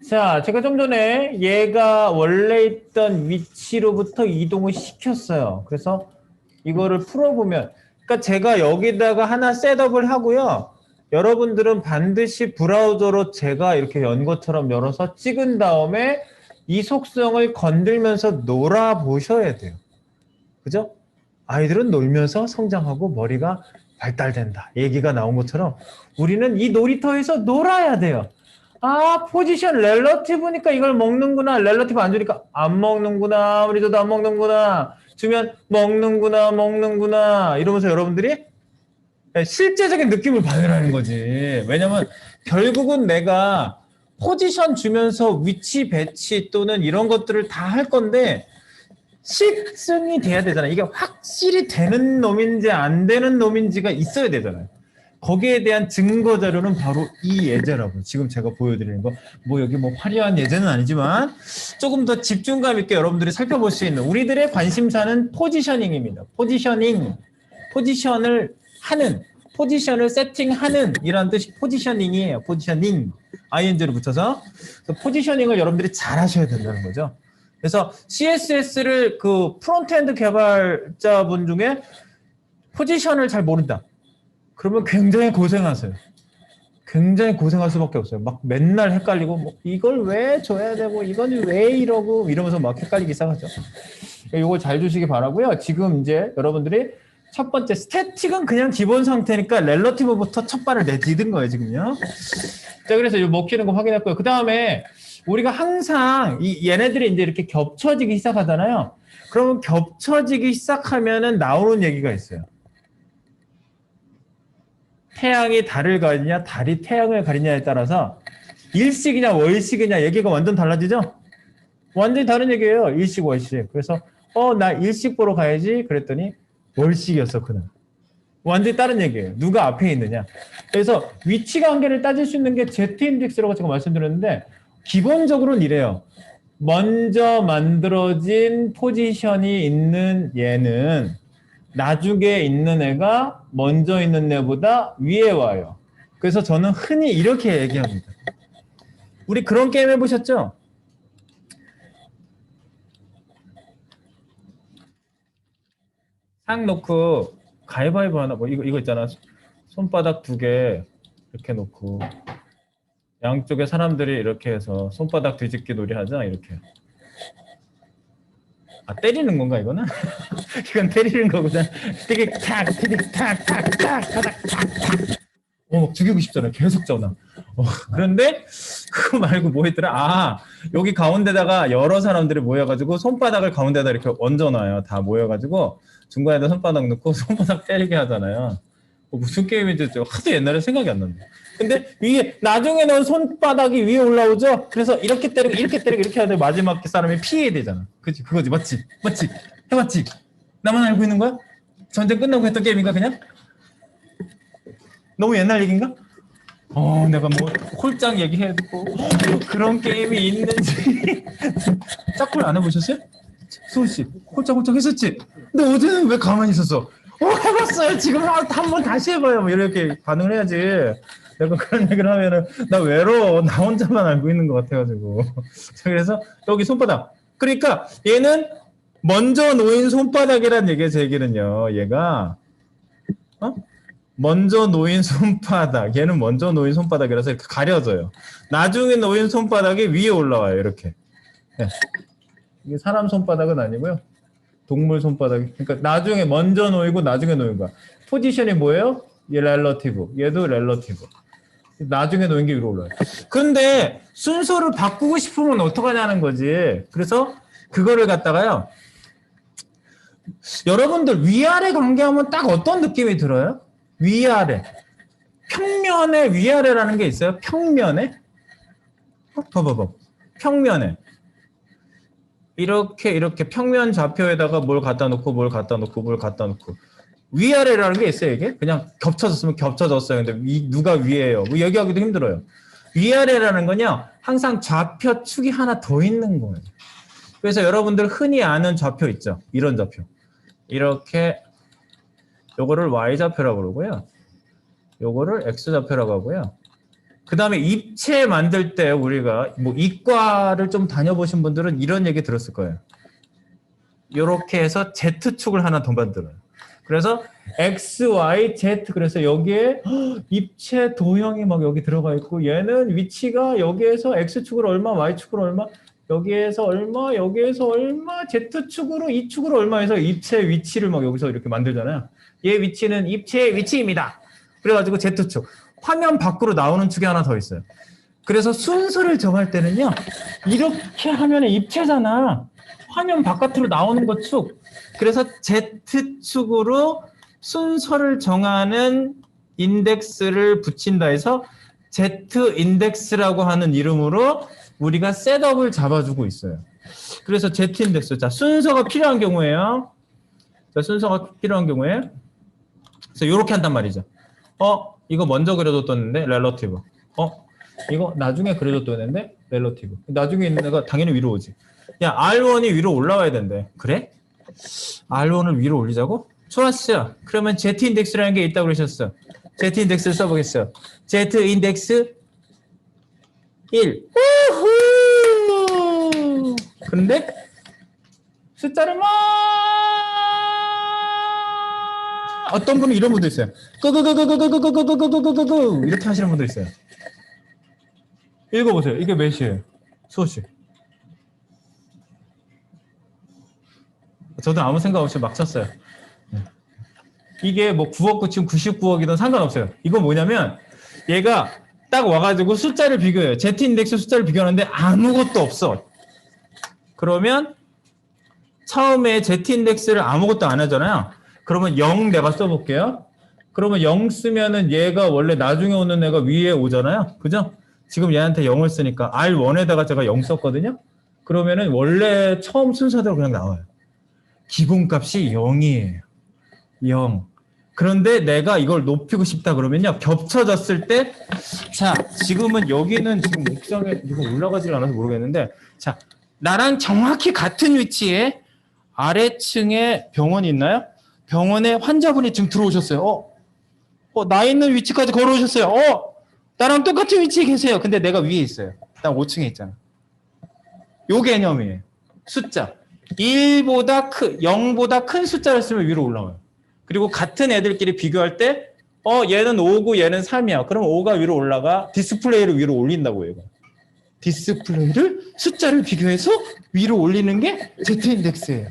자, 제가 좀 전에 얘가 원래 있던 위치로부터 이동을 시켰어요. 그래서 이거를 풀어보면, 그러니까 제가 여기다가 하나 셋업을 하고요. 여러분들은 반드시 브라우저로 제가 이렇게 연 것처럼 열어서 찍은 다음에 이 속성을 건들면서 놀아보셔야 돼요. 그죠? 아이들은 놀면서 성장하고 머리가 발달된다. 얘기가 나온 것처럼 우리는 이 놀이터에서 놀아야 돼요. 아, 포지션 렐러티브니까 이걸 먹는구나. 렐러티브 안 주니까 안 먹는구나. 우리도 안 먹는구나. 주면 먹는구나. 이러면서 여러분들이 실제적인 느낌을 받으라는 거지. 왜냐면 결국은 내가 포지션 주면서 위치 배치 또는 이런 것들을 다 할 건데 실증이 돼야 되잖아요. 이게 확실히 되는 놈인지 안 되는 놈인지가 있어야 되잖아요. 거기에 대한 증거 자료는 바로 이 예제라고. 지금 제가 보여드리는 거. 뭐 여기 뭐 화려한 예제는 아니지만 조금 더 집중감 있게 여러분들이 살펴볼 수 있는 우리들의 관심사는 포지셔닝입니다. 포지셔닝. 포지션을 하는. 포지션을 세팅하는 이라는 뜻이 포지셔닝이에요. 포지셔닝. ing를 붙여서. 포지셔닝을 여러분들이 잘 하셔야 된다는 거죠. 그래서 CSS를 그 프론트엔드 개발자분 중에 포지션을 잘 모른다. 그러면 굉장히 고생하세요. 굉장히 고생할 수밖에 없어요. 막 맨날 헷갈리고 뭐 이걸 왜 줘야 되고 이건 왜 이러고 이러면서 막 헷갈리기 시작하죠. 이걸 잘 주시기 바라고요. 지금 이제 여러분들이 첫 번째 스태틱은 그냥 기본 상태니까 렐러티브부터 첫 발을 내디딘 거예요 지금요. 자, 그래서 이 먹히는 거 확인했고요. 그 다음에 우리가 항상 얘네들이 이제 이렇게 겹쳐지기 시작하잖아요. 그러면 겹쳐지기 시작하면은 나오는 얘기가 있어요. 태양이 달을 가리냐, 달이 태양을 가리냐에 따라서 일식이냐, 월식이냐 얘기가 완전 달라지죠? 완전히 다른 얘기예요. 일식, 월식. 그래서 나 일식 보러 가야지 그랬더니 월식이었어, 그날. 완전히 다른 얘기예요. 누가 앞에 있느냐. 그래서 위치 관계를 따질 수 있는 게 Z-인덱스라고 제가 말씀드렸는데 기본적으로는 이래요. 먼저 만들어진 포지션이 있는 얘는 나중에 있는 애가 먼저 있는 애보다 위에 와요. 그래서 저는 흔히 이렇게 얘기합니다. 우리 그런 게임 해보셨죠? 상 놓고 가위바위보 하나 뭐 이거 있잖아. 손바닥 2개 이렇게 놓고 양쪽에 사람들이 이렇게 해서 손바닥 뒤집기 놀이 하자 이렇게. 아, 때리는 건가 이거는? 이건 때리는 거구나. 티릭탁 티릭탁 탁탁 탁탁. 죽이고 싶잖아. 계속 전화. 그런데 그거 말고 뭐 했더라? 아, 여기 가운데다가 여러 사람들이 모여가지고 손바닥을 가운데다 이렇게 얹어놔요. 다 모여가지고 중간에다 손바닥 넣고 손바닥 때리게 하잖아요. 무슨 게임인지 하도 옛날에 생각이 안 난다. 근데 위에 나중에는 손바닥이 위에 올라오죠. 그래서 이렇게 때리고 이렇게 하는데 마지막 사람이 피해야 되잖아. 그치? 그거지. 맞지? 해봤지? 나만 알고 있는 거야? 전쟁 끝나고 했던 게임인가 그냥? 너무 옛날 얘기인가? 내가 뭐 홀짝 얘기해도 그런 게임이 있는지. 짝꿍 안 해보셨어요? 수호씨 홀짝 했었지? 근데 어제는 왜 가만히 있었어? 해봤어요. 지금 한 번 다시 해봐요. 뭐 이렇게 반응을 해야지. 내가 그런 얘기를 하면은 나 외로워. 나 혼자만 알고 있는 것 같아가지고. 그래서 여기 손바닥. 그러니까 얘는 먼저 놓인 손바닥이란 얘기예요. 제 얘기는요. 얘가 먼저 놓인 손바닥. 얘는 먼저 놓인 손바닥이라서 이렇게 가려져요. 나중에 놓인 손바닥이 위에 올라와요. 이렇게. 네. 이게 사람 손바닥은 아니고요. 동물 손바닥이. 그러니까 나중에 먼저 놓이고 나중에 놓인 거야. 포지션이 뭐예요? 얘 렐러티브. 얘도 렐러티브. 나중에 놓인 게 위로 올라요. 그런데 순서를 바꾸고 싶으면 어떡하냐는 거지. 그래서 그거를 갖다가요. 여러분들 위아래 관계하면 딱 어떤 느낌이 들어요? 위아래. 평면에 위아래라는 게 있어요? 평면에? 봐봐. 평면에. 이렇게 평면 좌표에다가 뭘 갖다 놓고 위아래라는 게 있어요. 이게 그냥 겹쳐졌으면 겹쳐졌어요. 근데 누가 위에요? 뭐 얘기하기도 힘들어요. 위아래라는 건요 항상 좌표 축이 하나 더 있는 거예요. 그래서 여러분들 흔히 아는 좌표 있죠. 이런 좌표. 이렇게 요거를 Y좌표라고 그러고요. 요거를 X좌표라고 하고요. 다음에 입체 만들 때 우리가 뭐 이과를 좀 다녀보신 분들은 이런 얘기 들었을 거예요. 이렇게 해서 Z축을 하나 더 만들어요. 그래서 X, Y, Z 그래서 여기에 입체 도형이 막 여기 들어가 있고 얘는 위치가 여기에서 X축으로 얼마, Y축으로 얼마, 여기에서 얼마, 여기에서 얼마, Z축으로 E축으로 얼마 해서 입체 위치를 막 여기서 이렇게 만들잖아요. 얘 위치는 입체의 위치입니다. 그래가지고 Z축. 화면 밖으로 나오는 축이 하나 더 있어요. 그래서 순서를 정할 때는요. 이렇게 하면 입체잖아. 화면 바깥으로 나오는 거 축. 그래서 Z축으로 순서를 정하는 인덱스를 붙인다 해서 Z인덱스라고 하는 이름으로 우리가 셋업을 잡아주고 있어요. 그래서 Z인덱스. 자, 순서가 필요한 경우에요. 자, 순서가 필요한 경우에. 그래서 이렇게 한단 말이죠. 이거 먼저 그려뒀었는데, 렐러티브. 이거 나중에 그려뒀었는데, 렐러티브. 나중에 있는 애가 당연히 위로 오지. 야, R1이 위로 올라와야 된대. 그래? R1을 위로 올리자고? 좋았어. 그러면 Z인덱스라는 게 있다고 그러셨어. Z인덱스를 써보겠어. Z인덱스 1. 우후! 근데 숫자를 막 어떤 분은 이런 분도 있어요. 끄끄끄끄끄끄끄끄끄끄끄끄끄 이렇게 하시는 분도 있어요. 읽어보세요. 이게 몇이에요? 수호씨. 저도 아무 생각 없이 막 쳤어요. 이게 뭐 9억, 지금 99억이든 상관없어요. 이거 뭐냐면 얘가 딱 와가지고 숫자를 비교해요. Z인덱스 숫자를 비교하는데 아무것도 없어. 그러면 처음에 Z인덱스를 아무것도 안 하잖아요. 그러면 0 내가 써볼게요. 그러면 0 쓰면은 얘가 원래 나중에 오는 애가 위에 오잖아요. 그죠? 지금 얘한테 0을 쓰니까 R1에다가 제가 0 썼거든요. 그러면은 원래 처음 순서대로 그냥 나와요. 기본값이 0이에요. 0. 그런데 내가 이걸 높이고 싶다 그러면요. 겹쳐졌을 때, 자, 지금은 여기는 지금 옥상에 이거 올라가질 않아서 모르겠는데, 자, 나랑 정확히 같은 위치에 아래층에 병원이 있나요? 병원에 환자분이 지금 들어오셨어요. 나 있는 위치까지 걸어오셨어요. 나랑 똑같은 위치에 계세요. 근데 내가 위에 있어요. 난 5층에 있잖아. 요 개념이에요. 숫자. 1보다 0보다 큰 숫자를 쓰면 위로 올라와요. 그리고 같은 애들끼리 비교할 때 얘는 5고 얘는 3이야. 그럼 5가 위로 올라가 디스플레이를 위로 올린다고 얘가. 디스플레이를 숫자를 비교해서 위로 올리는 게 Z인덱스예요.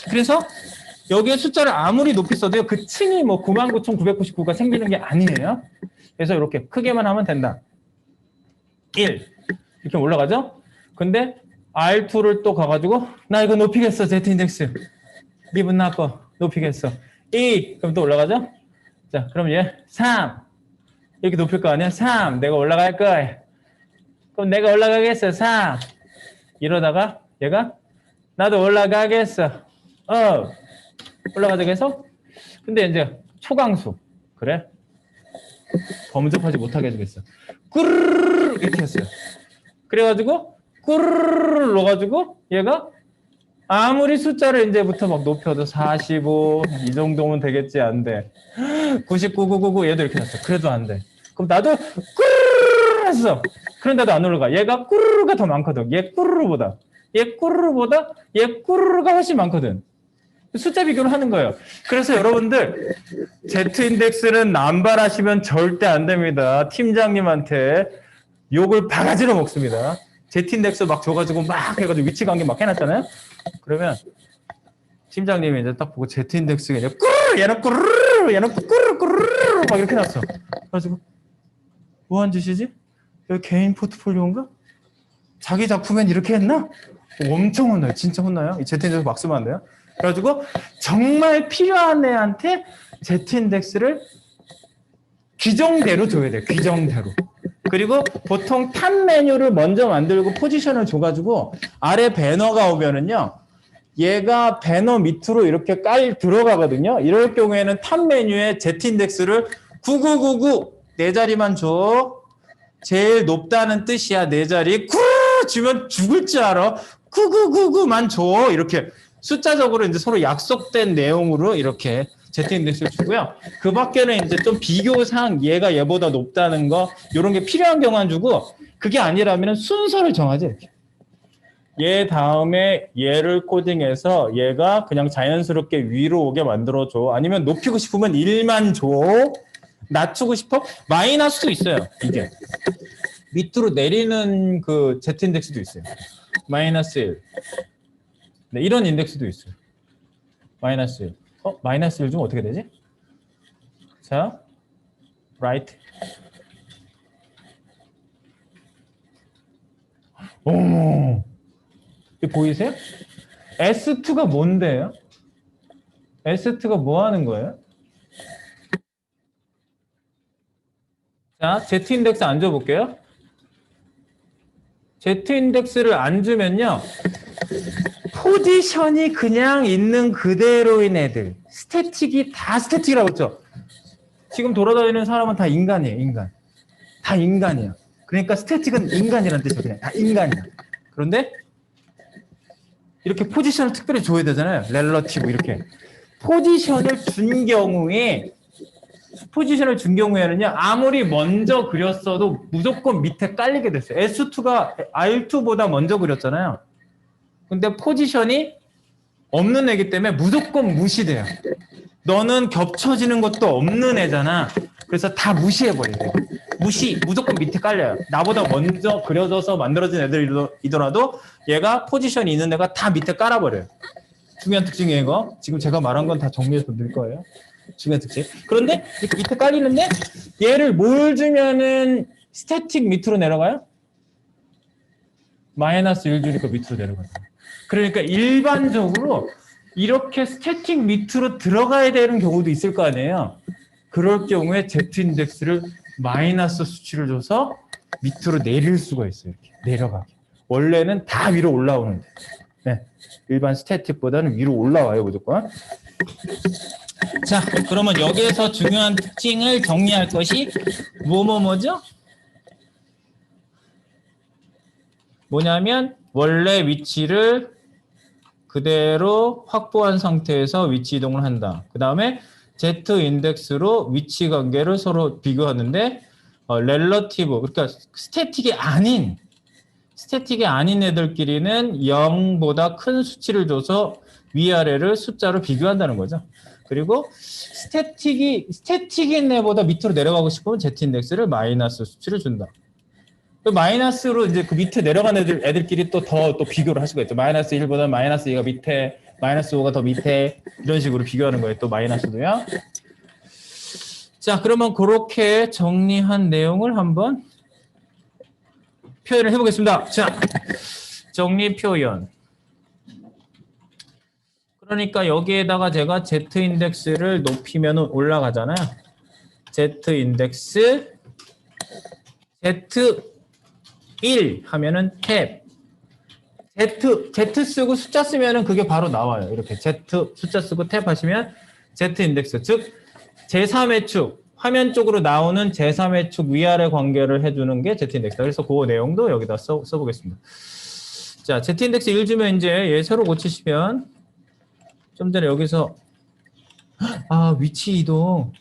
그래서 여기에 숫자를 아무리 높이 써도 그 층이 뭐 99,999가 생기는 게 아니에요. 그래서 이렇게 크게만 하면 된다. 1 이렇게 올라가죠. 근데 R2를 또 가가지고 나 이거 높이겠어. Z인덱스 미분 나꺼 높이겠어. 2 그럼 또 올라가죠. 자 그럼 얘 3 이렇게 높일 거 아니야. 3 내가 올라갈 거야. 그럼 내가 올라가겠어. 3 이러다가 얘가 나도 올라가겠어. 올라가자 계속. 근데 이제 초강수 그래 범접하지 못하게 해주겠어. 꾸르르 이렇게 했어요. 그래가지고 꾸르르 넣어가지고 얘가 아무리 숫자를 이제부터 막 높여도 45 이 정도면 되겠지. 안 돼. 99,999 얘도 이렇게 났어. 그래도 안 돼. 그럼 나도 꾸르르 했어. 그런데도 안 올라가. 얘가 꾸르르가 더 많거든. 얘 꾸르르보다 얘 꾸르르가 훨씬 많거든. 숫자 비교를 하는 거예요. 그래서 여러분들 Z인덱스는 남발하시면 절대 안 됩니다. 팀장님한테 욕을 바가지로 먹습니다. Z인덱스 막 줘가지고 막 해가지고 위치 관계 막 해놨잖아요. 그러면 팀장님이 이제 딱 보고 Z인덱스가 이제 꾸르르 얘는 꾸르르 얘는 꾸르르 막 이렇게 놨어. 그래가지고 뭐한 짓이지? 여기 개인 포트폴리오인가? 자기 작품엔 이렇게 했나? 엄청 혼나요. 진짜 혼나요. 이 Z인덱스 막 쓰면 안 돼요. 그래가지고 정말 필요한 애한테 Z인덱스를 규정대로 줘야 돼요. 규정대로. 그리고 보통 탑 메뉴를 먼저 만들고 포지션을 줘가지고 아래 배너가 오면은요. 얘가 배너 밑으로 이렇게 들어가거든요. 이럴 경우에는 탑 메뉴에 Z인덱스를 9999 네 자리만 줘. 제일 높다는 뜻이야. 네 자리. 9 주면 죽을 줄 알아. 9999만 줘. 이렇게 숫자적으로 이제 서로 약속된 내용으로 이렇게 Z 인덱스를 주고요. 그 밖에는 이제 좀 비교상 얘가 얘보다 높다는 거 이런 게 필요한 경우만 주고 그게 아니라면 순서를 정하지 이렇게. 얘 다음에 얘를 코딩해서 얘가 그냥 자연스럽게 위로 오게 만들어줘. 아니면 높이고 싶으면 1만 줘. 낮추고 싶어? 마이너스도 있어요. 이게. 밑으로 내리는 그 Z 인덱스도 있어요. 마이너스 1. 네, 이런 인덱스도 있어요. 마이너스 1. 마이너스 1 좀 어떻게 되지? 자, right. 오, 이거 보이세요? S2가 뭔데요? S2가 뭐 하는 거예요? 자, Z 인덱스 안 줘볼게요. Z 인덱스를 안 주면요. 포지션이 그냥 있는 그대로인 애들. 스태틱이 다 스태틱이라고 했죠. 지금 돌아다니는 사람은 다 인간이에요. 인간. 다 인간이야. 그러니까 스태틱은 인간이라는 뜻이에요. 그냥 다 인간이야. 그런데 이렇게 포지션을 특별히 줘야 되잖아요. 렐러티브 이렇게. 포지션을 준 경우에는요. 아무리 먼저 그렸어도 무조건 밑에 깔리게 됐어요. S2가 R2보다 먼저 그렸잖아요. 근데 포지션이 없는 애기 때문에 무조건 무시돼요. 너는 겹쳐지는 것도 없는 애잖아. 그래서 다 무시해버려요. 무조건 밑에 깔려요. 나보다 먼저 그려져서 만들어진 애들이더라도 얘가 포지션이 있는 애가 다 밑에 깔아버려요. 중요한 특징이에요, 이거. 지금 제가 말한 건 다 정리해서 드릴 거예요. 중요한 특징. 그런데 이렇게 밑에 깔리는데 얘를 뭘 주면은 스태틱 밑으로 내려가요? 마이너스 1 주니까 밑으로 내려가요. 그러니까 일반적으로 이렇게 스태틱 밑으로 들어가야 되는 경우도 있을 거 아니에요. 그럴 경우에 Z 인덱스를 마이너스 수치를 줘서 밑으로 내릴 수가 있어요. 이렇게 내려가게. 원래는 다 위로 올라오는데. 네. 일반 스태틱보다는 위로 올라와요, 무조건. 자, 그러면 여기에서 중요한 특징을 정리할 것이 뭐죠? 뭐냐면 원래 위치를 그대로 확보한 상태에서 위치 이동을 한다. 그 다음에 Z 인덱스로 위치 관계를 서로 비교하는데 렐러티브, 그러니까 스태틱이 아닌 애들끼리는 0보다 큰 수치를 줘서 위아래를 숫자로 비교한다는 거죠. 그리고 스태틱인 애보다 밑으로 내려가고 싶으면 Z 인덱스를 마이너스 수치를 준다. 마이너스로 이제 그 밑에 내려가는 애들끼리 또 비교를 할 수가 있죠. 마이너스 1보다 마이너스 2가 밑에, 마이너스 5가 더 밑에, 이런 식으로 비교하는 거예요. 또 마이너스도요. 자, 그러면 그렇게 정리한 내용을 한번 표현을 해보겠습니다. 자, 정리 표현. 그러니까 여기에다가 제가 Z 인덱스를 높이면 올라가잖아요. Z 인덱스 Z1 하면은 탭. Z 쓰고 숫자 쓰면은 그게 바로 나와요. 이렇게 Z 숫자 쓰고 탭 하시면 Z 인덱스. 즉, 제3의 축, 화면 쪽으로 나오는 제3의 축 위아래 관계를 해주는 게 Z 인덱스다. 그래서 그 내용도 여기다 써보겠습니다. 자, Z 인덱스 1 주면 이제 얘 새로 고치시면 좀 전에 여기서 위치 이동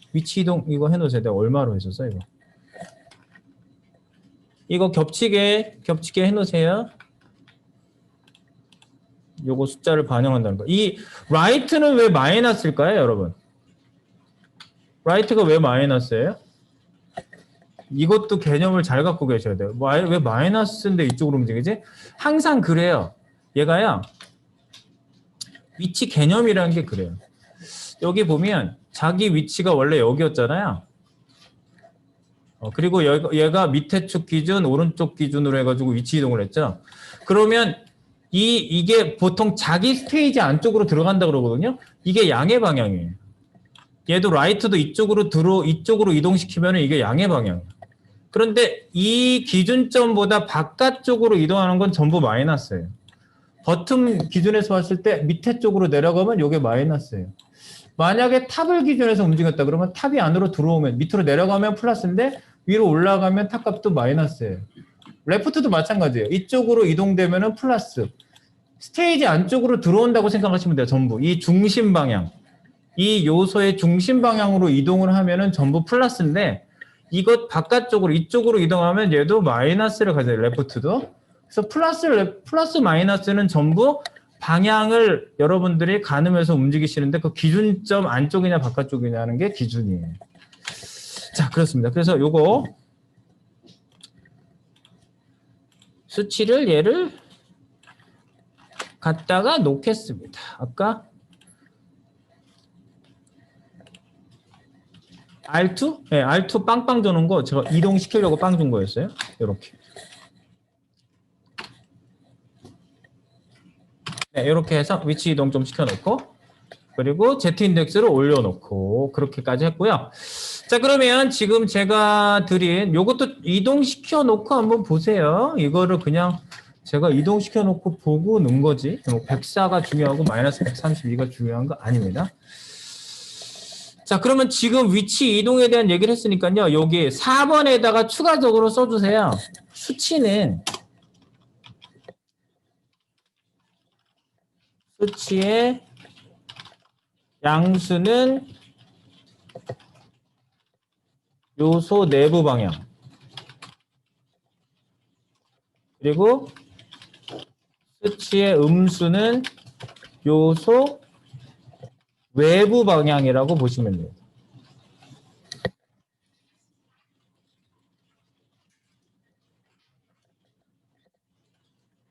이거 해놓으세요. 내가 얼마로 했었어 이거. 이거 겹치게 해놓으세요. 요거 숫자를 반영한다는 거. 이 right는 왜 마이너스일까요, 여러분? right가 왜 마이너스예요? 이것도 개념을 잘 갖고 계셔야 돼요. 왜 마이너스인데 이쪽으로 움직이지? 항상 그래요. 얘가요. 위치 개념이라는 게 그래요. 여기 보면 자기 위치가 원래 여기였잖아요. 그리고 얘가 밑에 축 기준, 오른쪽 기준으로 해가지고 위치 이동을 했죠. 그러면 이게 보통 자기 스테이지 안쪽으로 들어간다 그러거든요. 이게 양의 방향이에요. 얘도 라이트도 이쪽으로 이동시키면 이게 양의 방향. 그런데 이 기준점보다 바깥쪽으로 이동하는 건 전부 마이너스예요. 버튼 기준에서 봤을 때 밑에 쪽으로 내려가면 이게 마이너스예요. 만약에 탑을 기준에서 움직였다 그러면 탑이 안으로 들어오면 밑으로 내려가면 플러스인데 위로 올라가면 탑 값도 마이너스예요. 레프트도 마찬가지예요. 이쪽으로 이동되면 플러스. 스테이지 안쪽으로 들어온다고 생각하시면 돼요. 전부. 이 중심 방향. 이 요소의 중심 방향으로 이동을 하면은 전부 플러스인데 이것 바깥쪽으로 이쪽으로 이동하면 얘도 마이너스를 가져요. 레프트도. 그래서 플러스 마이너스는 전부 방향을 여러분들이 가늠해서 움직이시는데 그 기준점 안쪽이냐 바깥쪽이냐는 게 기준이에요. 자, 그렇습니다. 그래서 요거 수치를 얘를 갖다가 놓겠습니다. 아까 R2? 네, R2 빵빵 도는 거 제가 이동시키려고 빵 준 거였어요. 이렇게. 네, 이렇게 해서 위치 이동 좀 시켜놓고 그리고 Z 인덱스를 올려놓고 그렇게까지 했고요. 자, 그러면 지금 제가 드린 요것도 이동시켜 놓고 한번 보세요. 이거를 그냥 제가 이동시켜 놓고 보고 넣은 거지. 뭐 104가 중요하고 마이너스 132가 중요한 거 아닙니다. 자, 그러면 지금 위치 이동에 대한 얘기를 했으니까요. 여기 4번에다가 추가적으로 써주세요. 수치의 양수는 요소 내부 방향. 그리고 수치의 음수는 요소 외부 방향이라고 보시면 돼요.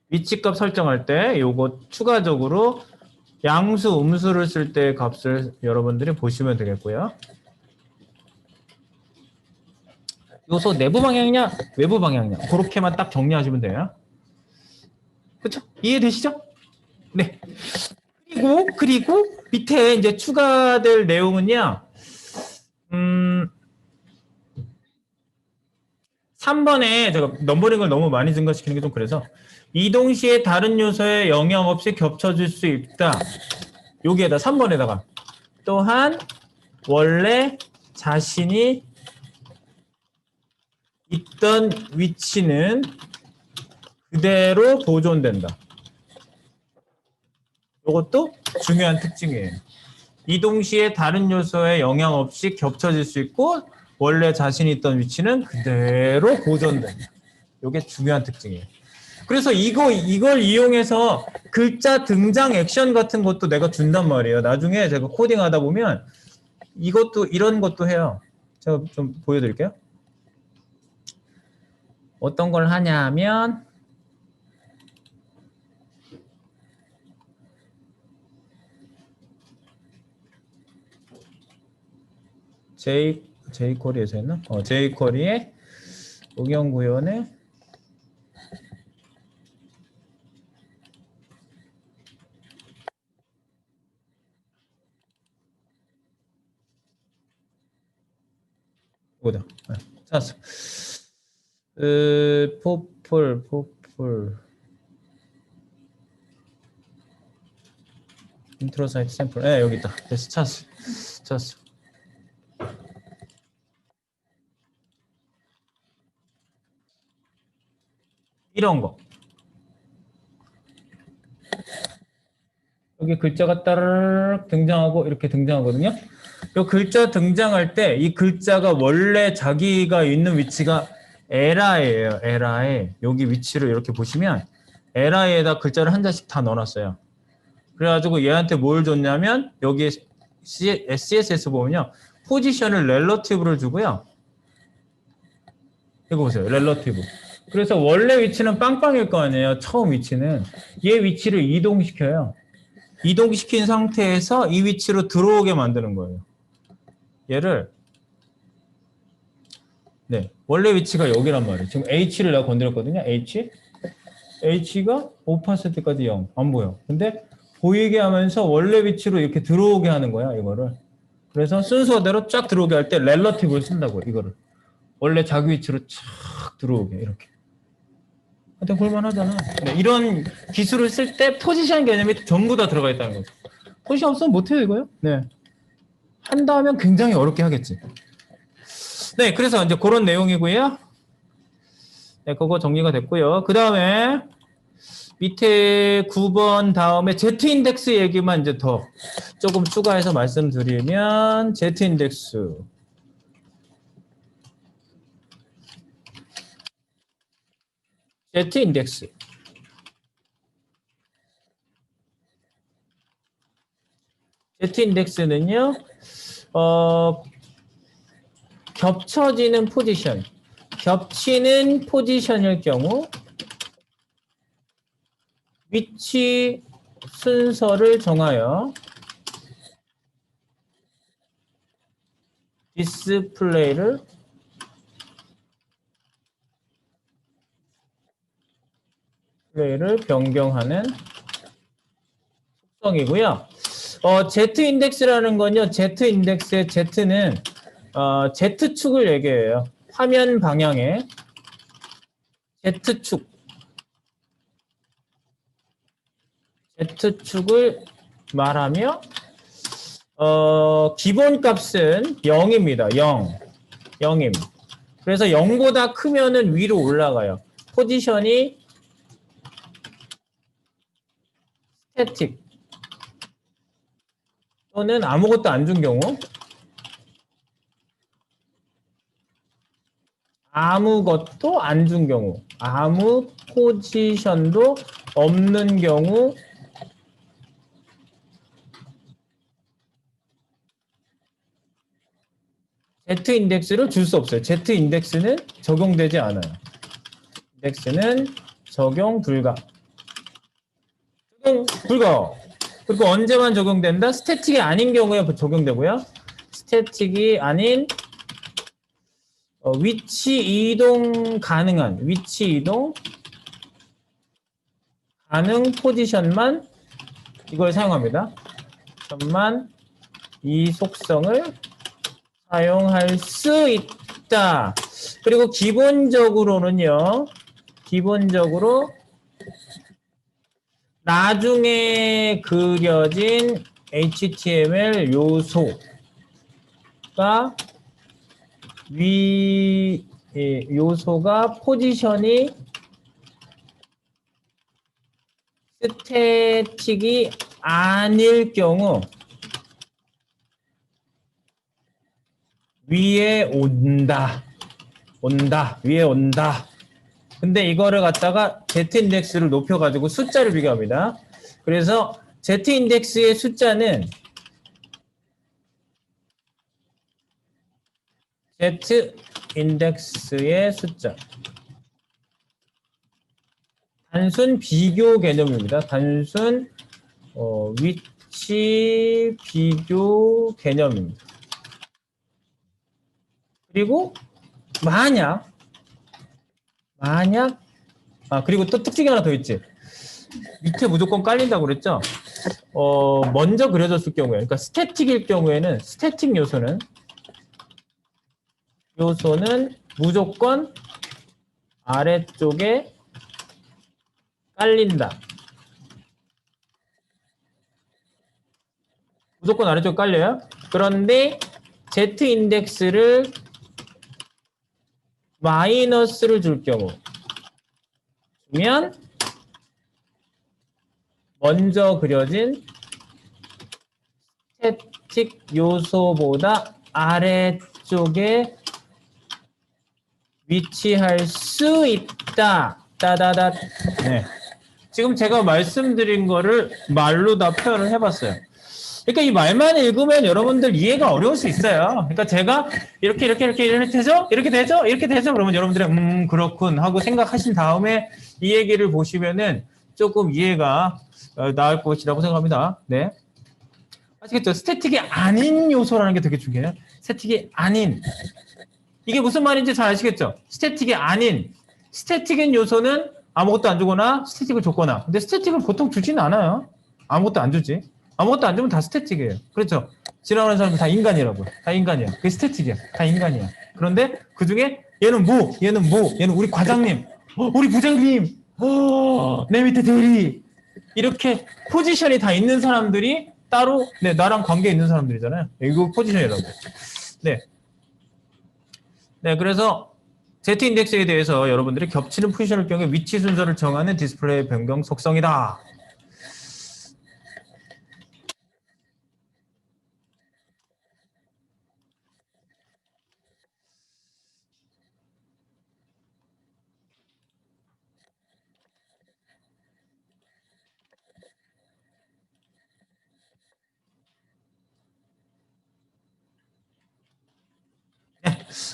위치값 설정할 때 요거 추가적으로 양수, 음수를 쓸 때 값을 여러분들이 보시면 되겠고요. 요소 내부 방향이냐, 외부 방향이냐 그렇게만 딱 정리하시면 돼요. 그렇죠? 이해되시죠? 네. 그리고 밑에 이제 추가될 내용은요. 3번에 제가 넘버링을 너무 많이 증가시키는 게 좀 그래서 이동 시에 다른 요소에 영향 없이 겹쳐질 수 있다. 여기에다 3번에다가 또한 원래 자신이 있던 위치는 그대로 보존된다. 이것도 중요한 특징이에요. 이동 시에 다른 요소에 영향 없이 겹쳐질 수 있고 원래 자신이 있던 위치는 그대로 보존된다. 이게 중요한 특징이에요. 그래서 이걸 이용해서 글자 등장 액션 같은 것도 내가 준단 말이에요. 나중에 제가 코딩하다 보면 이런 것도 해요. 제가 좀 보여드릴게요. 어떤 걸 하냐면 jQuery에서 했나? jQuery의 응용구현에 이거다. 찾았어. 포플 인트로 사이트 샘플. 네, 여기 있다. 됐어. 찾았어. 이런 거. 여기 글자가 따르륵 등장하고 이렇게 등장하거든요. 이 글자 등장할 때 이 글자가 원래 자기가 있는 위치가 에라예요. 에라에 여기 위치를 이렇게 보시면 에라에다 글자를 한 잔씩 다 넣어놨어요. 그래가지고 얘한테 뭘 줬냐면 여기 CSS 보면요. 포지션을 렐러티브를 주고요. 이거 보세요. 렐러티브. 그래서 원래 위치는 빵빵일 거 아니에요. 처음 위치는. 얘 위치를 이동시켜요. 이동시킨 상태에서 이 위치로 들어오게 만드는 거예요. 얘를 네, 원래 위치가 여기란 말이에요. 지금 H를 내가 건드렸거든요. H가 5%까지 0. 안 보여. 근데 보이게 하면서 원래 위치로 이렇게 들어오게 하는 거야, 이거를. 그래서 순서대로 쫙 들어오게 할 때 렐러티브를 쓴다고요, 이거를. 원래 자기 위치로 쫙 들어오게, 이렇게. 하여튼 볼만하잖아. 네, 이런 기술을 쓸 때 포지션 개념이 전부 다 들어가 있다는 거죠. 포지션 없으면 못해요, 이거요? 네. 한다면 굉장히 어렵게 하겠지. 네, 그래서 이제 그런 내용이고요. 네, 그거 정리가 됐고요. 그 다음에 밑에 9번 다음에 Z인덱스 얘기만 이제 더 조금 추가해서 말씀드리면 Z인덱스. Z인덱스. Z인덱스는요, 겹쳐지는 포지션, 겹치는 포지션일 경우 위치 순서를 정하여 디스플레이를 변경하는 속성이고요. Z인덱스라는 건요, Z인덱스의 Z는 Z축을 얘기해요. 화면 방향의 Z축을 말하며 기본값은 0입니다. 0임. 그래서 0보다 크면은 위로 올라가요. 포지션이 스태틱 또는 아무것도 안 준 경우, 아무것도 안 준 경우, 아무 포지션도 없는 경우 Z인덱스를 줄 수 없어요. Z인덱스는 적용되지 않아요. 인덱스는 적용 불가. 그리고 언제만 적용된다? 스태틱이 아닌 경우에 적용되고요. 스태틱이 아닌 위치 이동 가능 포지션만 이걸 사용합니다. 이 속성을 사용할 수 있다. 그리고 기본적으로 나중에 그려진 HTML 요소가 포지션이 스태틱이 아닐 경우 위에 온다. 근데 이거를 갖다가 Z인덱스를 높여가지고 숫자를 비교합니다. 그래서 Z인덱스의 숫자는 Z인덱스의 숫자. 단순 비교 개념입니다. 단순 위치 비교 개념입니다. 그리고 그리고 또 특징이 하나 더 있지. 밑에 무조건 깔린다고 그랬죠? 먼저 그려졌을 경우에, 그러니까 스태틱일 경우에는 스태틱 요소는 무조건 아래쪽에 깔린다. 무조건 아래쪽에 깔려요. 그런데 Z인덱스를 마이너스를 줄 경우 주면 먼저 그려진 스태틱 요소보다 아래쪽에 위치할 수 있다. 따다다. 네. 지금 제가 말씀드린 거를 말로 다 표현을 해봤어요. 그러니까 이 말만 읽으면 여러분들 이해가 어려울 수 있어요. 그러니까 제가 이렇게 되죠? 이렇게 되죠? 그러면 여러분들이 그렇군 하고 생각하신 다음에 이 얘기를 보시면은 조금 이해가 나을 것이라고 생각합니다. 네. 아시겠죠? 스태틱이 아닌 요소라는 게 되게 중요해요. 스태틱이 아닌. 이게 무슨 말인지 잘 아시겠죠? 스태틱인 요소는 아무것도 안 주거나 스태틱을 줬거나. 근데 스태틱을 보통 주지는 않아요. 아무것도 안 주지. 아무것도 안 주면 다 스태틱이에요. 그렇죠? 지나가는 사람들 다 인간이라고. 다 인간이야. 그게 스태틱이야. 다 인간이야. 그런데 그 중에 얘는 우리 과장님, 우리 부장님, 내 밑에 대리. 이렇게 포지션이 다 있는 사람들이 따로 나랑 관계 있는 사람들이잖아요. 이거 포지션이라고. 네, 그래서 Z 인덱스에 대해서 여러분들이 겹치는 포지션을 경우에 위치 순서를 정하는 디스플레이 변경 속성이다.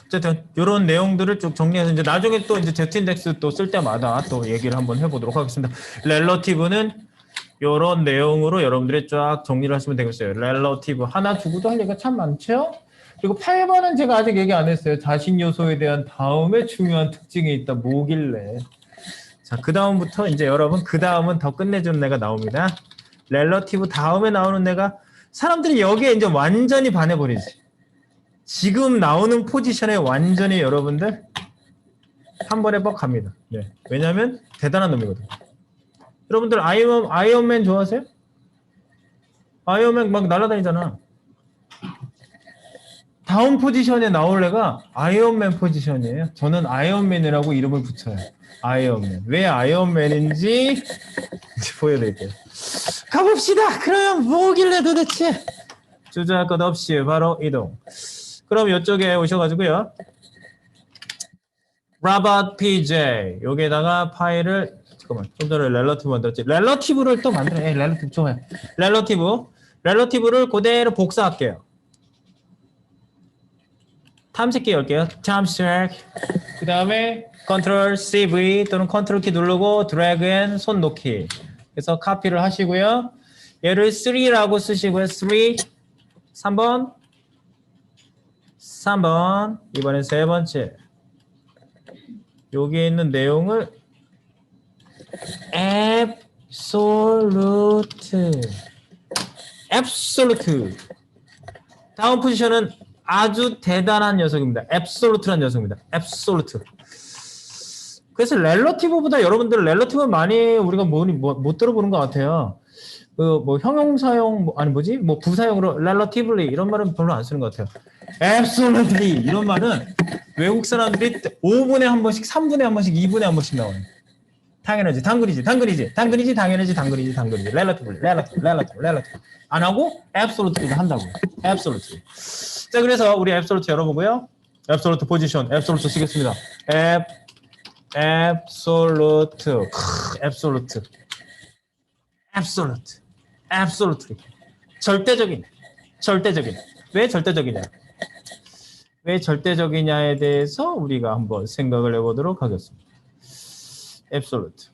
어쨌든 이런 내용들을 쭉 정리해서 이제 나중에 또 이제 Z 인덱스 또 쓸 때마다 또 얘기를 한번 해보도록 하겠습니다. 렐러티브는 이런 내용으로 여러분들이 쫙 정리를 하시면 되겠어요. 렐러티브 하나 두고도 할 얘기가 참 많죠. 그리고 8번은 제가 아직 얘기 안 했어요. 자신 요소에 대한 다음에 중요한 특징이 있다. 뭐길래? 자, 그 다음부터 이제 여러분 그 다음은 더 끝내주는 애가 나옵니다. 렐러티브 다음에 나오는 애가 사람들이 여기에 이제 완전히 반해버리지. 지금 나오는 포지션에 완전히 여러분들 한 번에 뻑 갑니다. 네. 왜냐하면 대단한 놈이거든요. 여러분들 아이언맨 좋아하세요? 아이언맨 막 날아다니잖아. 다음 포지션에 나올 애가 아이언맨 포지션이에요. 저는 아이언맨이라고 이름을 붙여요. 아이언맨. 왜 아이언맨인지 보여드릴게요. 가봅시다. 그러면 뭐길래 도대체? 주저할 것 없이 바로 이동. 그럼 이쪽에 오셔가지고요. 로봇 PJ 여기에다가 파일을 잠깐만 좀 전에 렐러티브 만들었지. 렐러티브를 또 만들어. 렐러티브 좋아요. 렐러티브를 그대로 복사할게요. 탐색기 열게요. 탐색. 그 다음에 Ctrl CV 또는 Ctrl 키 누르고 드래그 앤 손 놓기. 그래서 카피를 하시고요. 얘를 3라고 쓰시고요. 3 3번 이번엔 세 번째 여기에 있는 내용을 absolute 다음 포지션은 아주 대단한 녀석입니다. absolute란 녀석입니다. absolute. 그래서 렐러티브보다 여러분들 렐러티브 많이 우리가 못 들어보는 것 같아요. 그 뭐 형용사용 아니 뭐지 뭐 부사용으로 relatively 이런 말은 별로 안 쓰는 것 같아요. absolutely 이런 말은 외국 사람들이 5분에 한 번씩, 3분에 한 번씩, 2분에 한 번씩 나와요. 당연하지, 당근이지, 당연하지, relatively 안 하고 absolutely 한다고요. absolutely. 자, 그래서 우리 absolute 열어보고요. absolute position, absolute 쓰겠습니다. absolutely. 절대적인. 왜 절대적이냐? 왜 절대적이냐에 대해서 우리가 한번 생각을 해보도록 하겠습니다. absolute.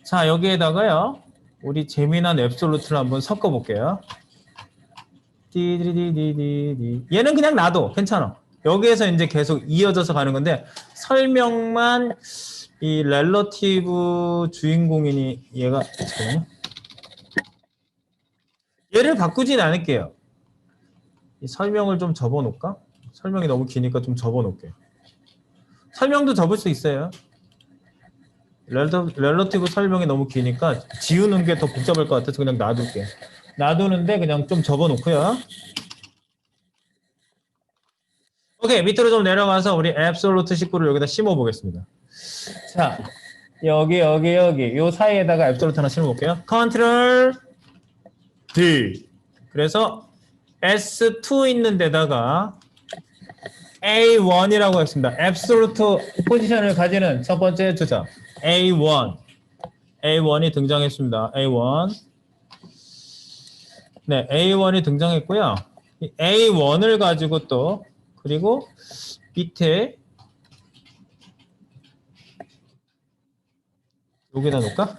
자, 여기에다가요. 우리 재미난 absolute를 한번 섞어볼게요. 얘는 그냥 놔둬. 괜찮아. 여기에서 이제 계속 이어져서 가는 건데 설명만 이 렐러티브 주인공이니 얘가 잠깐만요. 얘를 바꾸진 않을게요. 이 설명을 좀 접어놓을까? 설명이 너무 기니까 좀 접어놓을게요. 설명도 접을 수 있어요. 렐러티브 설명이 너무 기니까 지우는 게 더 복잡할 것 같아서 그냥 놔둘게요. 놔두는데 그냥 좀 접어놓고요. 오케이, 밑으로 좀 내려가서 우리 absolute 19를 여기다 심어보겠습니다. 자, 여기 요 사이에다가 absolute 하나 심어볼게요. Ctrl D. 그래서 S2 있는 데다가 A1이라고 했습니다. absolute 포지션을 가지는 첫 번째 주자 A1이 등장했습니다. A1. 네, A1이 등장했고요. 이 A1을 가지고 또 그리고 밑에 여기다 놓을까?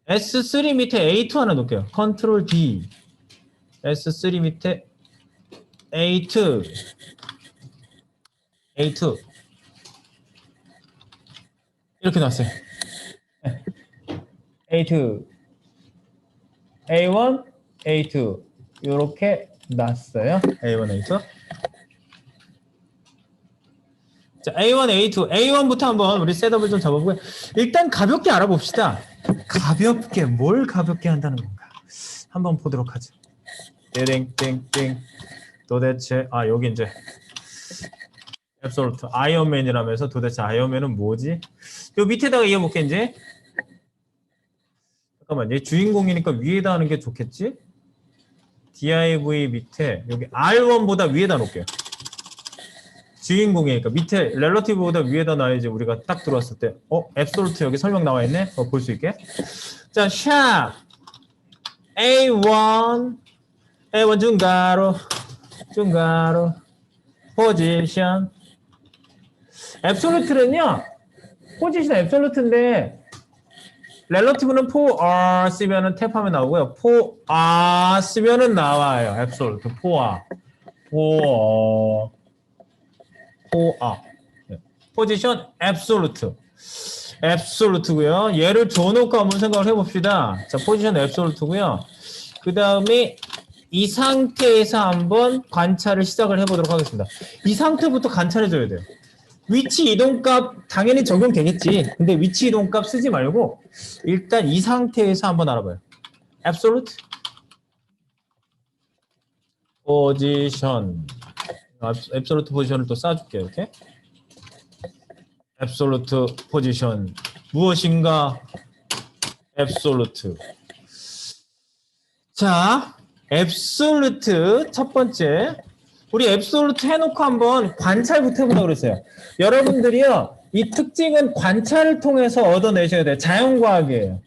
S3 밑에 A2 하나 놓을게요. Ctrl D. S3 밑에 A2. 이렇게 놨어요. A2, A1, A2 이렇게 놨어요. A1, A2. 자, A1, A2, A1부터 한번 우리 셋업을 좀 잡아보고요. 일단 가볍게 알아봅시다. 가볍게 뭘 가볍게 한다는 건가? 한번 보도록 하죠. 땡땡땡. 도대체 여기 이제 앱솔루트. 아이언맨이라면서 도대체 아이언맨은 뭐지? 요 밑에다가 이어볼게 이제. 잠깐만, 얘 주인공이니까 위에다 하는 게 좋겠지? div 밑에 여기 r1보다 위에다 놓을게요. 주인공이니까 밑에 렐러티브보다 위에다 놔야지 우리가 딱 들어왔을 때 앱솔루트 여기 설명 나와 있네. 볼 수 있게. 자, 샵 A1 중가로 포지션 앱솔루트는요. 포지션 앱솔루트인데 렐러티브는 for 쓰면은 탭하면 나오고요. for 쓰면은 나와요. 앱솔루트 for 포지션 앱솔루트고요. 얘를 줘놓고 한번 생각을 해봅시다. 자, 포지션 앱솔루트고요. 그 다음에 이 상태에서 한번 관찰을 시작을 해보도록 하겠습니다. 이 상태부터 관찰해줘야 돼요. 위치 이동값 당연히 적용되겠지. 근데 위치 이동값 쓰지 말고 일단 이 상태에서 한번 알아봐요. absolute position absolute position을 또 쌓아줄게요. 이렇게 absolute position 무엇인가 absolute. 자, absolute 첫 번째 우리 앱솔루트 해놓고 한번 관찰부터 해보자고 그랬어요. 여러분들이요, 이 특징은 관찰을 통해서 얻어내셔야 돼요. 자연과학이에요.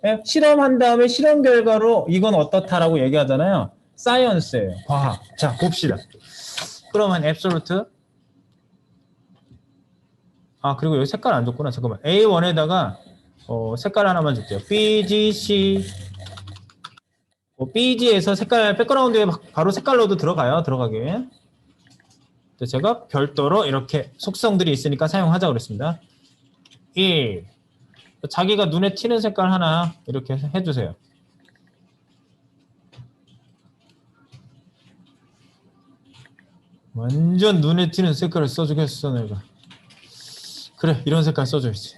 네? 실험한 다음에 실험 결과로 이건 어떻다라고 얘기하잖아요. 사이언스예요. 과학. 자, 봅시다. 그러면 앱솔루트. 그리고 여기 색깔 안 줬구나. 잠깐만. A1에다가 색깔 하나만 줄게요. BGC. BG에서 색깔 백그라운드에 바로 색깔로도 들어가게. 제가 별도로 이렇게 속성들이 있으니까 사용하자고 그랬습니다. 1. 자기가 눈에 튀는 색깔 하나 이렇게 해주세요. 완전 눈에 튀는 색깔을 써주겠어 내가. 그래, 이런 색깔 써줘야지.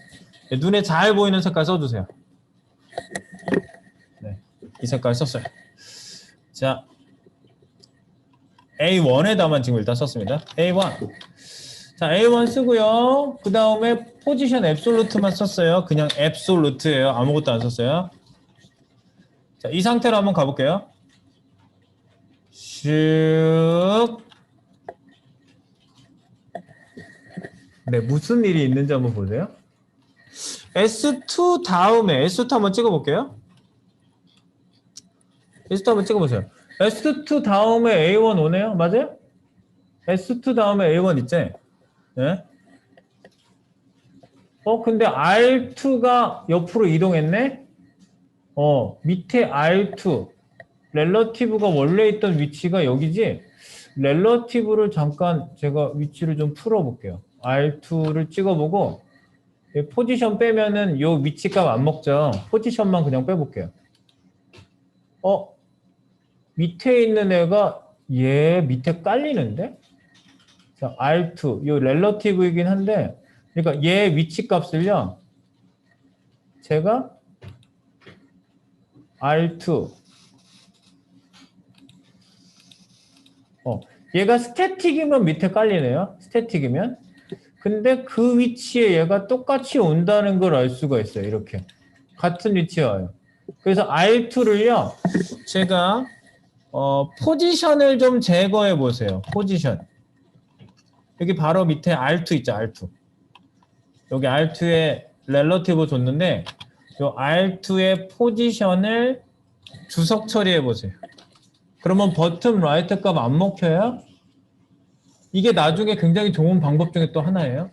눈에 잘 보이는 색깔 써주세요. 네, 이 색깔 썼어요. 자, A1에다만 지금 일단 썼습니다. A1. 자, A1 쓰고요. 그 다음에 포지션 앱솔루트만 썼어요. 그냥 앱솔루트예요. 아무것도 안 썼어요. 자, 이 상태로 한번 가볼게요. 슉. 네, 무슨 일이 있는지 한번 보세요. S2 다음에 S2 한번 찍어볼게요. S2 한번 찍어보세요. S2 다음에 A1 오네요. 맞아요? S2 다음에 A1 있지? 네? 근데 R2가 옆으로 이동했네? 밑에 R2. 렐러티브가 원래 있던 위치가 여기지? 렐러티브를 잠깐 제가 위치를 좀 풀어볼게요. R2를 찍어보고 포지션 빼면은 요 위치값 안 먹죠. 포지션만 그냥 빼볼게요. 밑에 있는 애가 얘 밑에 깔리는데? 자, R2, 요 렐러티브이긴 한데, 그러니까 얘 위치 값을요, 제가 R2, 얘가 스태틱이면 밑에 깔리네요. 스태틱이면. 근데 그 위치에 얘가 똑같이 온다는 걸 알 수가 있어요. 이렇게. 같은 위치에 와요. 그래서 R2를요, 제가 포지션을 좀 제거해 보세요. 포지션. 여기 바로 밑에 R2 있죠, R2. 여기 R2에 렐러티브 줬는데 이 R2의 포지션을 주석 처리해 보세요. 그러면 버튼 라이트 값 안 먹혀요? 이게 나중에 굉장히 좋은 방법 중에 또 하나예요.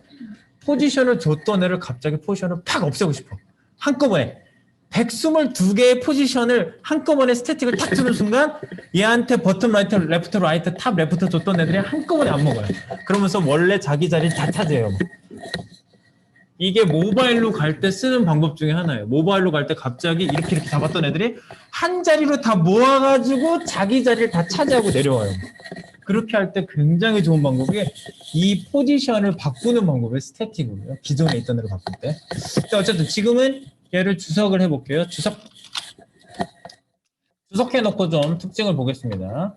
포지션을 줬던 애를 갑자기 포지션을 팍 없애고 싶어. 한꺼번에. 122개의 포지션을 한꺼번에 스태틱을 탁 주는 순간 얘한테 버튼 라이트, 레프트, 라이트, 탑, 레프트 줬던 애들이 한꺼번에 안 먹어요. 그러면서 원래 자기 자리 다 차지해요. 이게 모바일로 갈 때 쓰는 방법 중에 하나예요. 모바일로 갈 때 갑자기 이렇게 잡았던 애들이 한 자리로 다 모아가지고 자기 자리를 다 차지하고 내려와요. 그렇게 할 때 굉장히 좋은 방법이 이 포지션을 바꾸는 방법이에요. 스태틱으로요. 기존에 있던 애를 바꿀 때. 자, 어쨌든 지금은 얘를 주석을 해볼게요. 주석해놓고 좀 특징을 보겠습니다.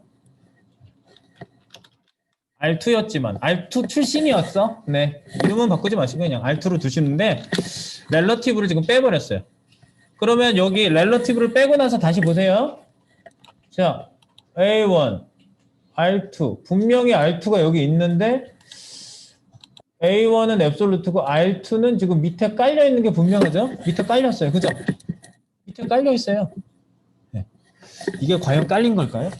R2였지만 R2 출신이었어. 네, 이름은 바꾸지 마시고 그냥 R2로 두시는데 렐러티브를 지금 빼버렸어요. 그러면 여기 렐러티브를 빼고 나서 다시 보세요. 자, A1, R2 분명히 R2가 여기 있는데 A1은 앱솔루트고 R2는 지금 밑에 깔려 있는 게 분명하죠? 밑에 깔렸어요. 그죠? 밑에 깔려 있어요. 네. 이게 과연 깔린 걸까요?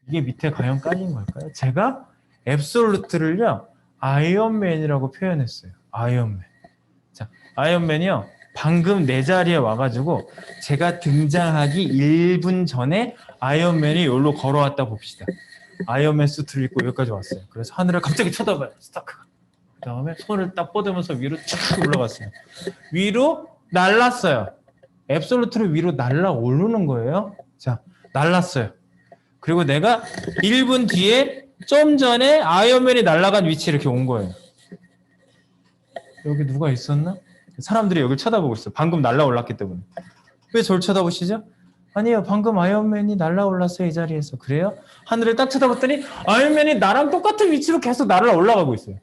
이게 밑에 과연 깔린 걸까요? 제가 앱솔루트를요, 아이언맨이라고 표현했어요. 아이언맨. 자, 아이언맨이요, 방금 내 자리에 와가지고 제가 등장하기 1분 전에 아이언맨이 여기로 걸어왔다 봅시다. 아이언맨 수트를 입고 여기까지 왔어요. 그래서 하늘을 갑자기 쳐다봐요. 스타크가. 그 다음에 손을 딱 뻗으면서 위로 쭉 올라갔어요. 위로 날랐어요. 앱솔루트를 위로 날라오르는 거예요. 자, 날랐어요. 그리고 내가 1분 뒤에 좀 전에 아이언맨이 날아간 위치에 이렇게 온 거예요. 여기 누가 있었나? 사람들이 여기를 쳐다보고 있어요. 방금 날아올랐기 때문에. 왜 저를 쳐다보시죠? 아니에요. 방금 아이언맨이 날아올랐어요. 이 자리에서. 그래요? 하늘을 딱 쳐다봤더니 아이언맨이 나랑 똑같은 위치로 계속 날아올라가고 있어요.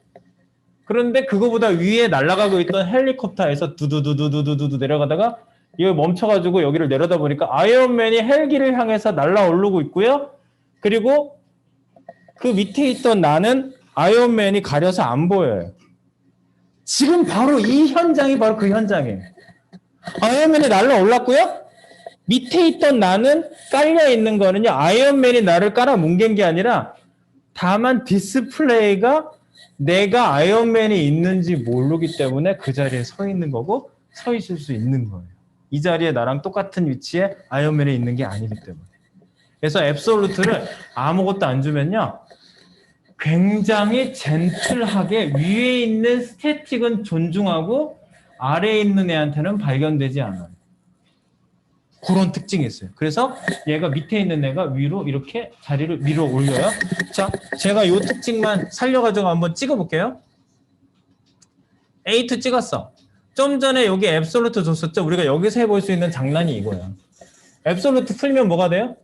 그런데 그거보다 위에 날아가고 있던 헬리콥터에서 두두두두두두두 내려가다가 이거 멈춰가지고 여기를 내려다 보니까 아이언맨이 헬기를 향해서 날아오르고 있고요. 그리고 그 밑에 있던 나는 아이언맨이 가려서 안 보여요. 지금 바로 이 현장이 바로 그 현장이에요. 아이언맨이 날아올랐고요. 밑에 있던 나는 깔려 있는 거는요. 아이언맨이 나를 깔아 뭉갠 게 아니라 다만 디스플레이가 내가 아이언맨이 있는지 모르기 때문에 그 자리에 서 있는 거고 서 있을 수 있는 거예요. 이 자리에 나랑 똑같은 위치에 아이언맨이 있는 게 아니기 때문에. 그래서 앱솔루트를 아무것도 안 주면요. 굉장히 젠틀하게 위에 있는 스태틱은 존중하고 아래에 있는 애한테는 발견되지 않아요. 그런 특징이 있어요. 그래서 얘가 밑에 있는 애가 위로 이렇게 자리를 밀어 올려요. 자, 제가 이 특징만 살려가지고 한번 찍어볼게요. A2 찍었어. 좀 전에 여기 앱솔루트 줬었죠? 우리가 여기서 해볼 수 있는 장난이 이거야. 앱솔루트 풀면 뭐가 돼요?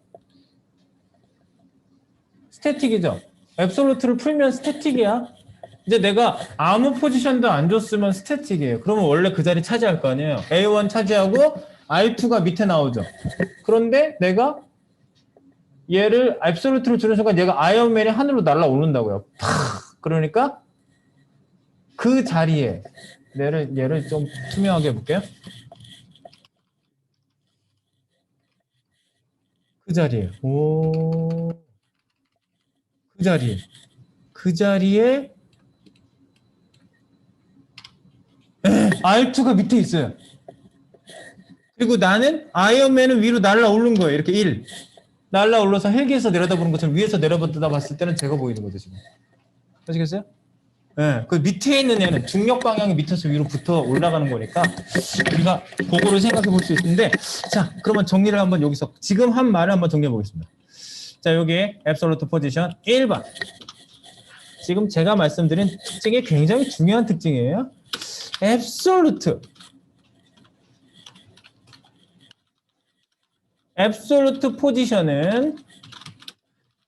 스태틱이죠? 앱솔루트를 풀면 스태틱이야. 이제 내가 아무 포지션도 안 줬으면 스태틱이에요. 그러면 원래 그 자리 차지할 거 아니에요. A1 차지하고 R2가 밑에 나오죠. 그런데 내가 얘를 앱솔루트를 주는 순간 얘가 아이언맨이 하늘로 날아오른다고요. 팍! 그러니까 그 자리에 얘를 좀 투명하게 해볼게요. 그 자리에 그 자리에 R2가 밑에 있어요. 그리고 나는 아이언맨은 위로 날아오른 거예요. 이렇게 1. 날아올라서 헬기에서 내려다보는 것처럼 위에서 내려다 봤을 때는 제가 보이는 거죠, 지금. 아시겠어요? 네, 그 밑에 있는 애는 중력 방향이 밑에서 위로 붙어 올라가는 거니까 우리가 그거를 생각해 볼 수 있는데, 자, 그러면 정리를 한번 여기서 지금 한 말을 한번 정리해 보겠습니다. 자, 여기 앱솔루트 포지션 1번. 지금 제가 말씀드린 특징이 굉장히 중요한 특징이에요. 앱솔루트 포지션은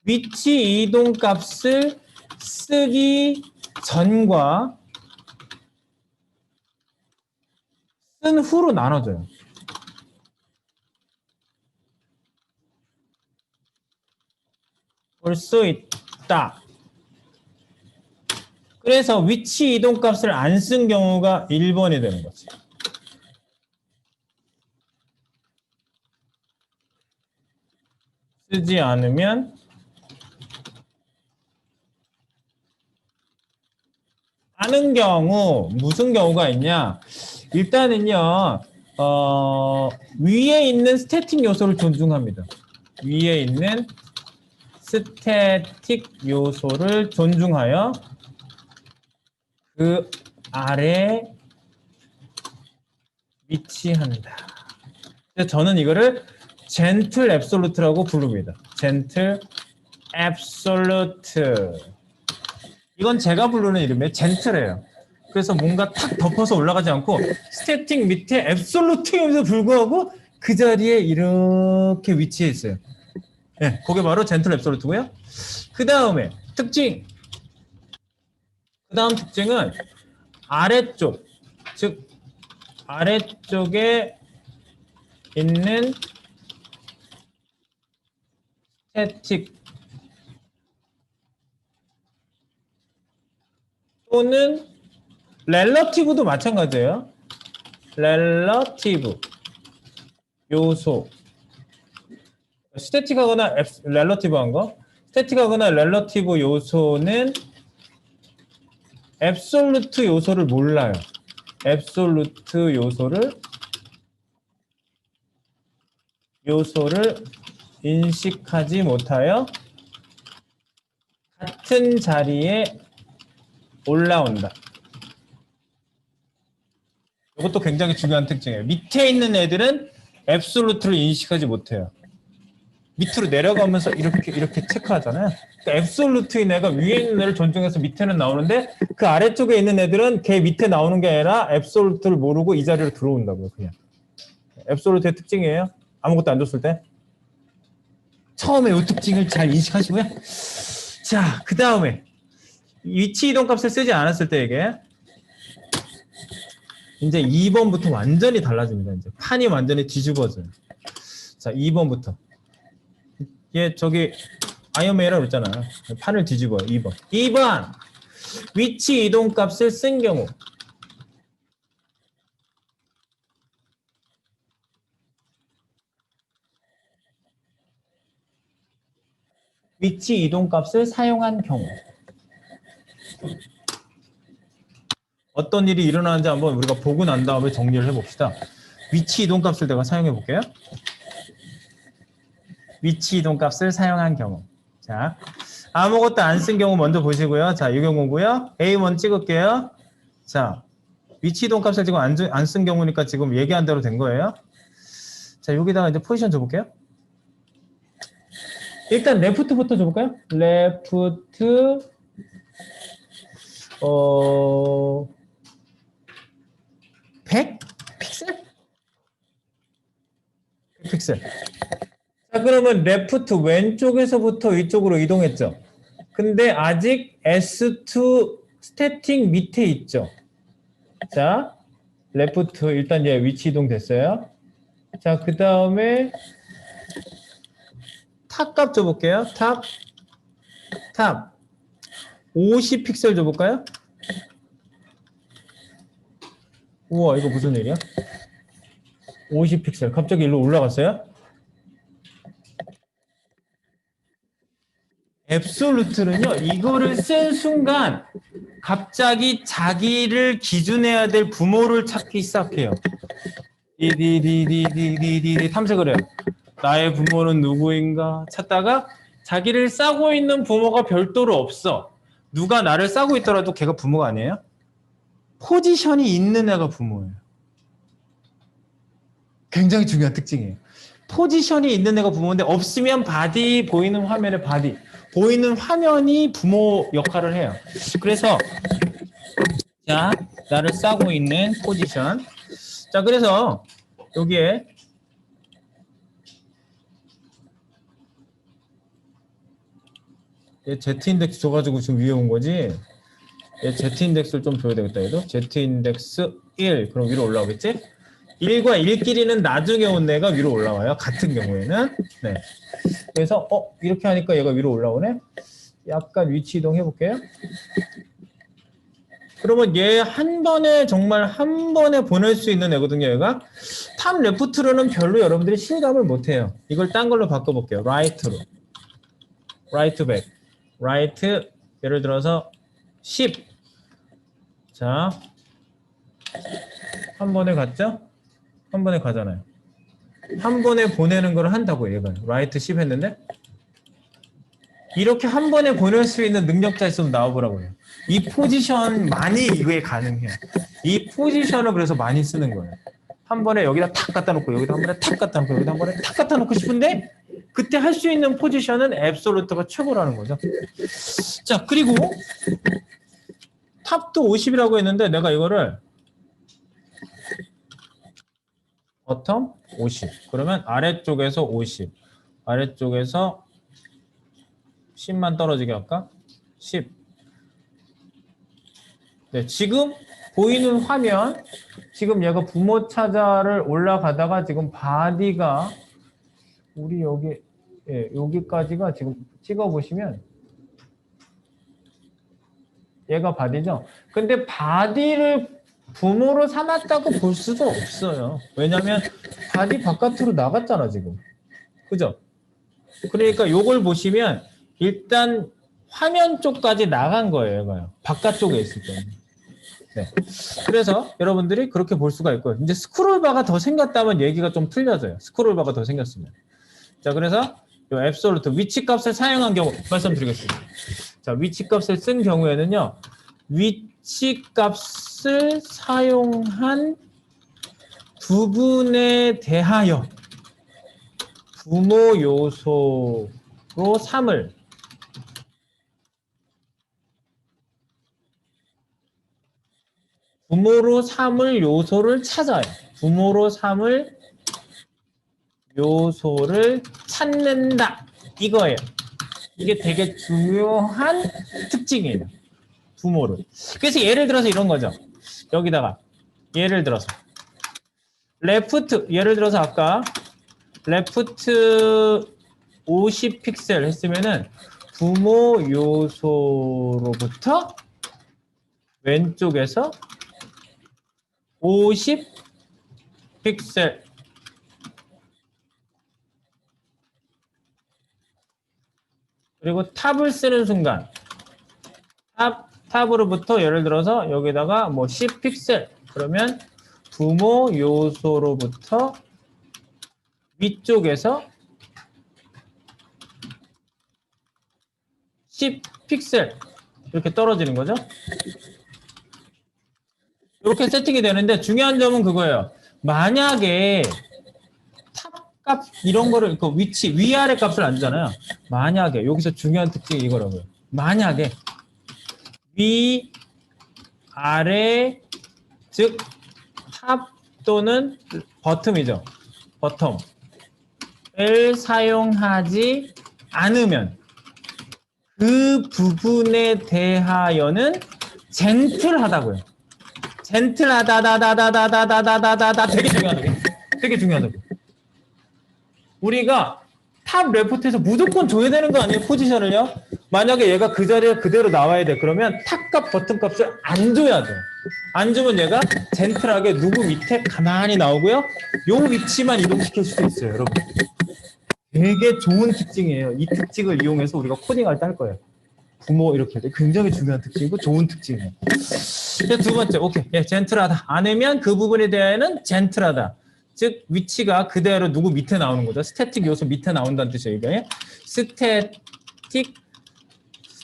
위치 이동 값을 쓰기 전과 쓴 후로 나눠져요. 볼 수 있다. 그래서 위치 이동 값을 안 쓴 경우가 1번이 되는 거지. 쓰지 않으면 하는 경우 무슨 경우가 있냐? 일단은요. 위에 있는 스태틱 요소를 존중합니다. 위에 있는 스태틱 요소를 존중하여 그 아래 위치한다. 그래서 저는 이거를 젠틀 앱솔루트라고 부릅니다. 젠틀 앱솔루트. 이건 제가 부르는 이름이에요. 젠틀해요. 그래서 뭔가 탁 덮어서 올라가지 않고 스태틱 밑에 앱솔루트임에도 불구하고 그 자리에 이렇게 위치해 있어요. 네, 그게 바로 젠틀 앱솔루트고요. 그 다음에 특징. 그 다음 특징은 아래쪽, 즉 아래쪽에 있는 스태틱 또는 렐러티브도 마찬가지예요. 렐러티브 요소. 스태틱하거나 렐러티브한 거. 스태틱하거나 렐러티브 요소는 앱솔루트 요소를 몰라요. 앱솔루트 요소를 인식하지 못하여 같은 자리에 올라온다. 이것도 굉장히 중요한 특징이에요. 밑에 있는 애들은 앱솔루트를 인식하지 못해요. 밑으로 내려가면서 이렇게 체크하잖아요. 그러니까 앱솔루트인 애가 위에 있는 애를 존중해서 밑에는 나오는데 그 아래쪽에 있는 애들은 걔 밑에 나오는 게 아니라 앱솔루트를 모르고 이 자리로 들어온다고요. 그냥. 앱솔루트의 특징이에요. 아무것도 안 줬을 때. 처음에 이 특징을 잘 인식하시고요. 자, 그 다음에 위치 이동 값을 쓰지 않았을 때 이게 이제 2번부터 완전히 달라집니다. 이제 판이 완전히 뒤집어져요. 자, 2번부터. 얘 저기 아이언맨이라고 그랬잖아요. 판을 뒤집어요. 2번. 2번. 위치 이동 값을 쓴 경우. 위치 이동 값을 사용한 경우. 어떤 일이 일어나는지 한번 우리가 보고 난 다음에 정리를 해봅시다. 위치 이동 값을 내가 사용해 볼게요. 위치 이동 값을 사용한 경우. 자, 아무것도 안 쓴 경우 먼저 보시고요. 자, 이 경우고요. A1 찍을게요. 자, 위치 이동 값을 지금 안 쓴 경우니까 지금 얘기한 대로 된 거예요. 자, 여기다가 이제 포지션 줘볼게요. 일단 레프트부터 줘볼까요? 레프트 100 픽셀? 픽셀. 자, 그러면 레프트 왼쪽에서부터 위쪽으로 이동했죠. 근데 아직 S2 스태틱 밑에 있죠. 자, 레프트 일단 얘 위치 이동 됐어요. 자, 그 다음에 탑 값 줘볼게요. 탑 50 픽셀 줘볼까요? 우와, 이거 무슨 일이야? 50 픽셀 갑자기 일로 올라갔어요? 앱솔루트는요, 이거를 쓴 순간 갑자기 자기를 기준해야 될 부모를 찾기 시작해요. 디디디디디디디 탐색을 해요. 나의 부모는 누구인가 찾다가 자기를 싸고 있는 부모가 별도로 없어. 누가 나를 싸고 있더라도 걔가 부모가 아니에요? 포지션이 있는 애가 부모예요. 굉장히 중요한 특징이에요. 포지션이 있는 애가 부모인데 없으면 바디, 보이는 화면에 바디. 보이는 화면이 부모 역할을 해요. 그래서 자, 나를 싸고 있는 포지션. 자, 그래서 여기에 얘 Z-인덱스 줘가지고 지금 위에 온 거지. 얘 Z-인덱스를 좀 줘야 되겠다. 얘도 Z-인덱스 1 그럼 위로 올라오겠지? 1과 1끼리는 나중에 온 애가 위로 올라와요. 같은 경우에는. 네. 그래서 이렇게 하니까 얘가 위로 올라오네. 약간 위치 이동 해볼게요. 그러면 얘 한 번에 정말 한 번에 보낼 수 있는 애거든요. 얘가 탑 레프트로는 별로 여러분들이 실감을 못해요. 이걸 딴 걸로 바꿔볼게요. 라이트로. 라이트 백. 라이트 예를 들어서 10. 자, 한 번에 갔죠? 한 번에 가잖아요. 한 번에 보내는 걸 한다고 얘가. 라이트 10 했는데 이렇게 한 번에 보낼 수 있는 능력자 있으면 나와보라고요. 이 포지션만이 이거에 가능해요. 이 포지션을 그래서 많이 쓰는 거예요. 한 번에 여기다 탁 갖다 놓고 여기다 한 번에 탁 갖다 놓고 여기다 한 번에 탁 갖다 놓고 싶은데 그때 할 수 있는 포지션은 앱솔루트가 최고라는 거죠. 자, 그리고 탑도 50이라고 했는데 내가 이거를 버텀 50. 그러면 아래쪽에서 50. 아래쪽에서 10만 떨어지게 할까? 10. 네, 지금 보이는 화면, 지금 얘가 부모 찾아를 올라가다가 지금 바디가 우리 여기, 예, 여기까지가 지금 찍어보시면 얘가 바디죠. 근데 바디를 부모로 삼았다고 볼 수도 없어요. 왜냐면 바디 바깥으로 나갔잖아 지금. 그죠? 그러니까 요걸 보시면 일단 화면 쪽까지 나간 거예요. 얘가요. 바깥쪽에 있을 때는. 네. 그래서 여러분들이 그렇게 볼 수가 있고요. 이제 스크롤바가 더 생겼다면 얘기가 좀 틀려져요. 스크롤바가 더 생겼으면. 자, 그래서 요 앱솔루트 위치 값을 사용한 경우 말씀드리겠습니다. 자, 위치 값을 쓴 경우에는요. 위치 값을 사용한 부분에 대하여 부모 요소로 3을 부모로 삼을 요소를 찾아요. 부모로 삼을 요소를 찾는다. 이거예요. 이게 되게 중요한 특징이에요. 부모를. 그래서 예를 들어서 이런 거죠. 여기다가 예를 들어서 레프트, 예를 들어서 아까 레프트 50 픽셀 했으면은 부모 요소로부터 왼쪽에서 50 픽셀 그리고 탑을 쓰는 순간 탑으로부터 예를 들어서 여기다가 뭐 10 픽셀 그러면 부모 요소로부터 위쪽에서 10 픽셀 이렇게 떨어지는 거죠. 이렇게 세팅이 되는데 중요한 점은 그거예요. 만약에 탑값 이런 거를 그 위치 위아래 값을 안 주잖아요. 만약에 여기서 중요한 특징이 이거라고요. 만약에 위아래 즉 탑 또는 버텀이죠. 버텀을 사용하지 않으면 그 부분에 대하여는 젠틀하다고요. 젠틀하다다다다다다다다다다 되게 중요하다고. 되게 중요하다고. 우리가 탑 레프트에서 무조건 줘야 되는 거 아니에요? 포지션을요? 만약에 얘가 그 자리에 그대로 나와야 돼. 그러면 탑값, 버튼값을 안 줘야 돼. 안 주면 얘가 젠틀하게 누구 밑에 가만히 나오고요. 요 위치만 이동시킬 수도 있어요, 여러분. 되게 좋은 특징이에요. 이 특징을 이용해서 우리가 코딩할 때 할 거예요. 부모 이렇게 할 때 굉장히 중요한 특징이고 좋은 특징이에요. 두 번째, 오케이. 예, 젠틀하다. 않으면 그 부분에 대해서는 젠틀하다. 즉 위치가 그대로 누구 밑에 나오는 거죠. 스태틱 요소 밑에 나온다는 뜻이에요. 이게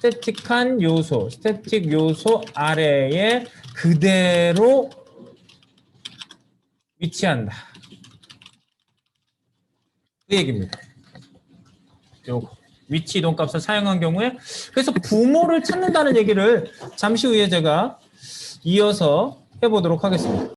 스태틱한 요소, 스태틱 요소 아래에 그대로 위치한다. 그 얘기입니다. 요거 위치 이동 값을 사용한 경우에 그래서 부모를 찾는다는 얘기를 잠시 후에 제가 이어서 해보도록 하겠습니다.